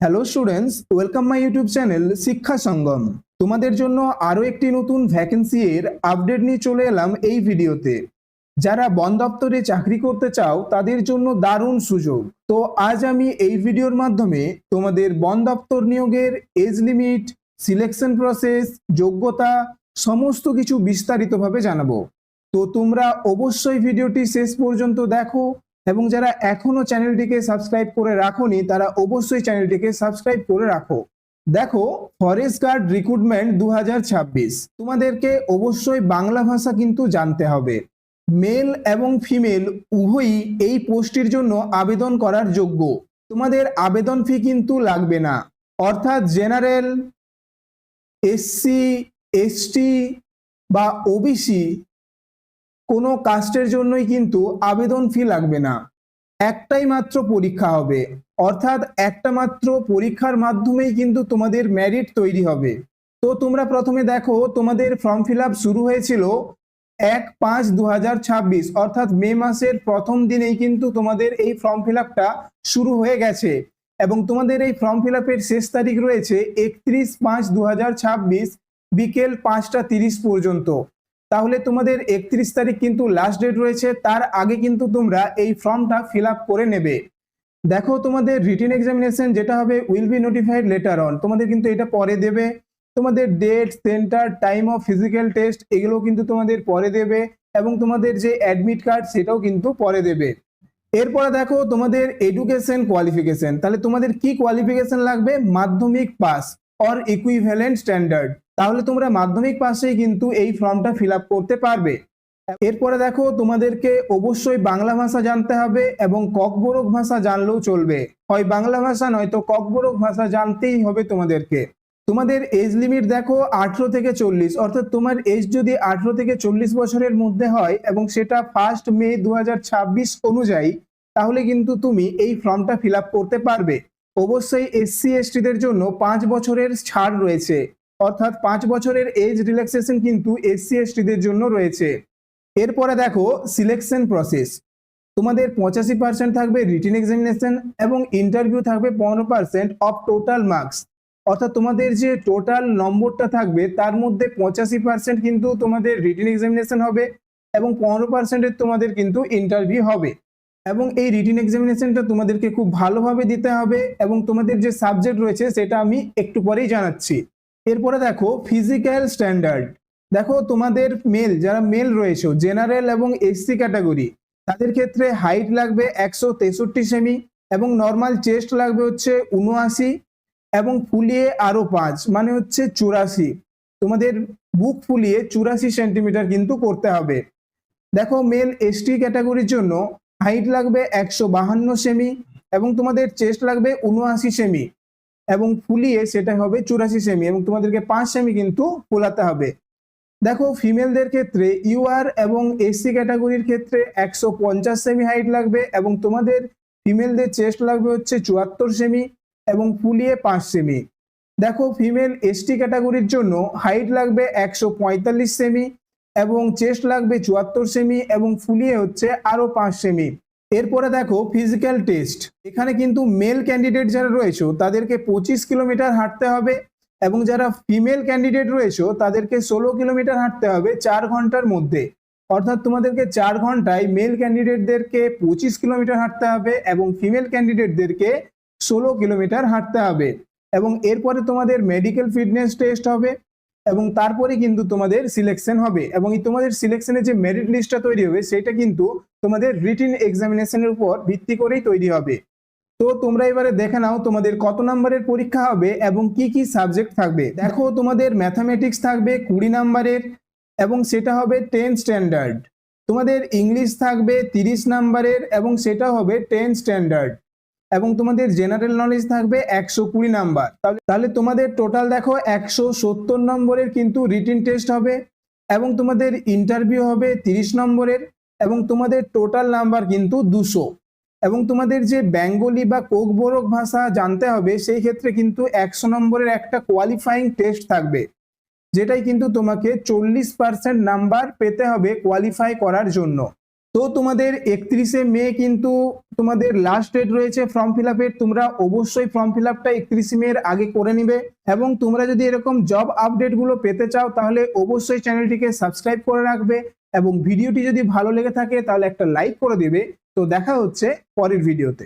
Hello students, welcome my YouTube channel শিক্ষা সঙ্গম। তোমাদের জন্য আরও একটি নতুন ভ্যাকেন্সি এর আপডেট নিয়ে চলে এলাম এই ভিডিওতে। যারা বন দপ্তরে চাকরি করতে চাও তাদের জন্য দারুণ সুযোগ। তো আজ আমি এই ভিডিওর মাধ্যমে তোমাদের বন দপ্তর নিয়োগের এজ লিমিট, সিলেকশন প্রসেস, যোগ্যতা সমস্ত কিছু বিস্তারিতভাবে জানাবো। তো তোমরা অবশ্যই ভিডিওটি শেষ পর্যন্ত দেখো এবং যারা এখনো চ্যানেলটিকে সাবস্ক্রাইব করে রাখোনি তারা অবশ্যই চ্যানেলটিকে সাবস্ক্রাইব করে রাখো। দেখো, ফরেস্ট গার্ড রিক্রুটমেন্ট 2026 তোমাদেরকে অবশ্যই বাংলা ভাষা কিন্তু জানতে হবে। মেল এবং ফিমেল উভয়ই এই পোস্টটির জন্য আবেদন করার যোগ্য। তোমাদের আবেদন ফি কিন্তু লাগবে না, অর্থাৎ জেনারেল, এসসি, এসটি বা ওবিসি কোনো কাস্টের জন্যই কিন্তু আবেদন ফি লাগবে না। একটাই মাত্র পরীক্ষা হবে, অর্থাৎ একটা মাত্র পরীক্ষার মাধ্যমেই কিন্তু তোমাদের মেরিট তৈরি হবে। তো তোমরা প্রথমে দেখো, তোমাদের ফর্ম ফিল আপ শুরু হয়েছিল 1/5/2026, অর্থাৎ মে মাসের প্রথম দিনেই কিন্তু তোমাদের এই ফর্ম ফিল আপটা শুরু হয়ে গেছে এবং তোমাদের এই ফর্ম ফিল আপের শেষ তারিখ রয়েছে 31/5/2026 বিকেল 5টা 30 পর্যন্ত। তাহলে তোমাদের 31 তারিখ কিন্তু লাস্ট ডেট রয়েছে, তার আগে কিন্তু তোমরা এই ফর্মটা ফিল আপ করে নেবে। দেখো, তোমাদের রিটেন এক্সামিনেশন যেটা হবে will be notified later on, তোমাদের কিন্তু এটা পরে দেবে। তোমাদের date, center, time of physical test এগুলো কিন্তু তোমাদের পরে দেবে এবং তোমাদের যে অ্যাডমিট কার্ড সেটাও কিন্তু পরে দেবে। এরপরে দেখো, তোমাদের এডুকেশন কোয়ালিফিকেশন, তাহলে তোমাদের কি কোয়ালিফিকেশন লাগবে? মাধ্যমিক পাস অর ইকুইভ্যালেন্ট স্ট্যান্ডার্ড। তাহলে তোমরা মাধ্যমিক পাশেই কিন্তু এই ফর্মটা ফিল আপ করতে পারবে। এরপরে দেখো, তোমাদেরকে অবশ্যই বাংলা ভাষা জানতে হবে এবং ককবরক ভাষা জানলেও চলবে। হয় বাংলা ভাষা নয়তো ককবরক ভাষা জানতেই হবে তোমাদেরকে। তোমাদের এজ লিমিট দেখো 18 থেকে 40, অর্থাৎ তোমার এজ যদি 18 থেকে 40 বছরের মধ্যে হয় এবং সেটা 1 মে 2026 অনুযায়ী, তাহলে কিন্তু তুমি এই ফর্মটা ফিল আপ করতে পারবে। অবশ্যই এসসি এসটিদের জন্য 5 বছরের ছাড় রয়েছে, অর্থাৎ 5 বছরের এজ রিল্যাক্সেশন কিন্তু এসসি এসটিদের জন্য রয়েছে। এরপরে দেখো সিলেকশন প্রসেস, তোমাদের 85% থাকবে রিটেন এক্সামিনেশন এবং ইন্টারভিউ থাকবে 15% অফ টোটাল মার্কস, অর্থাৎ তোমাদের যে টোটাল নম্বরটা থাকবে তার মধ্যে 85% কিন্তু তোমাদের রিটেন এক্সামিনেশন হবে এবং 15% তোমাদের কিন্তু ইন্টারভিউ হবে। এবং এই রিটেন এক্সামিনেশনটা তোমাদেরকে খুব ভালোভাবে দিতে হবে এবং তোমাদের যে সাবজেক্ট রয়েছে সেটা আমি একটু পরেই জানাচ্ছি। এরপরে দেখো ফিজিক্যাল স্ট্যান্ডার্ড, দেখো তোমাদের যারা মেল রয়েছে জেনারেল এবং এসসি ক্যাটাগরি, তাদের ক্ষেত্রে হাইট লাগবে 163 সেমি এবং নর্মাল চেস্ট লাগবে হচ্ছে 79 এবং ফুলিয়ে আরো 5 মানে হচ্ছে 84। তোমাদের বুক ফুলিয়ে 84 সেন্টিমিটার কিন্তু করতে হবে। দেখো, মেল এসটি ক্যাটাগরির জন্য হাইট লাগবে 152 সেমি এবং তোমাদের চেস্ট লাগবে 79 সেমি এবং ফুলিয়ে সেটা হবে 84 সেমি এবং তোমাদেরকে 5 সেমি কিন্তু ফোলাতে হবে। দেখো, ফিমেলদের ক্ষেত্রে ইউআর এবং এসসি ক্যাটাগরির ক্ষেত্রে 150 সেমি হাইট লাগবে এবং তোমাদের ফিমেলদের চেস্ট লাগবে হচ্ছে 74 সেমি এবং ফুলিয়ে 5 সেমি। দেখো, ফিমেল এসটি ক্যাটাগরির জন্য হাইট লাগবে 145 সেমি এবং চেস্ট লাগবে 74 সেমি এবং ফুলিয়ে হচ্ছে আরো 5 সেমি। এরপরে দেখো ফিজিক্যাল টেস্ট, এখানে কিন্তু মেল ক্যান্ডিডেট যারা রয়েছে তাদেরকে 25 কিলোমিটার হাঁটতে হবে এবং যারা ফিমেল ক্যান্ডিডেট রয়েছে তাদেরকে 16 কিলোমিটার হাঁটতে হবে 4 ঘন্টার মধ্যে। অর্থাৎ তোমাদেরকে 4 ঘন্টায় মেল ক্যান্ডিডেটদেরকে 25 কিলোমিটার হাঁটতে হবে এবং ফিমেল ক্যান্ডিডেটদেরকে 16 কিলোমিটার হাঁটতে হবে এবং এরপরে তোমাদের মেডিকেল ফিটনেস টেস্ট হবে এবং তারপরে কিন্তু তোমাদের সিলেকশন হবে এবং এই তোমাদের সিলেকশনের যে মেরিট লিস্টটা তৈরি হবে সেটা কিন্তু তোমাদের রিটেন এক্সামিনেশনের উপর ভিত্তি করেই তৈরি হবে। তো তোমরা এবারে দেখে নাও তোমাদের কত নম্বরের পরীক্ষা হবে এবং কি কি সাবজেক্ট থাকবে। দেখো, তোমাদের ম্যাথামেটিক্স থাকবে 20 নম্বরের এবং সেটা হবে 10 স্ট্যান্ডার্ড। তোমাদের ইংলিশ থাকবে 30 নম্বরের এবং সেটা হবে 10 স্ট্যান্ডার্ড এবং তোমাদের জেনারেল নলেজ থাকবে 120 নাম্বার। তাহলে তোমাদের টোটাল দেখো 170 নম্বরের কিন্তু রিটেন টেস্ট হবে এবং তোমাদের ইন্টারভিউ হবে 30 নম্বরের এবং তোমাদের টোটাল নাম্বার কিন্তু 200 এবং তোমাদের যে বেঙ্গলি বা কোকবরক ভাষা জানতে হবে সেই ক্ষেত্রে কিন্তু 100 নম্বরের একটা কোয়ালিফাইং টেস্ট থাকবে, যেটাই কিন্তু তোমাকে 40% নাম্বার পেতে হবে কোয়ালিফাই করার জন্য। তো তোমাদের 31শে মে কিন্তু তোমাদের লাস্ট ডেট রয়েছে ফর্ম ফিল আপের। তোমরা অবশ্যই ফর্ম ফিল আপটা 31শে মে এর আগে করে নিবে। এবং তোমরা যদি এরকম জব আপডেটগুলো পেতে চাও তাহলে অবশ্যই চ্যানেলটিকে সাবস্ক্রাইব করে রাখবে এবং ভিডিওটি যদি ভালো লেগে থাকে তাহলে একটা লাইক করে দিবে। তো দেখা হচ্ছে পরের ভিডিওতে।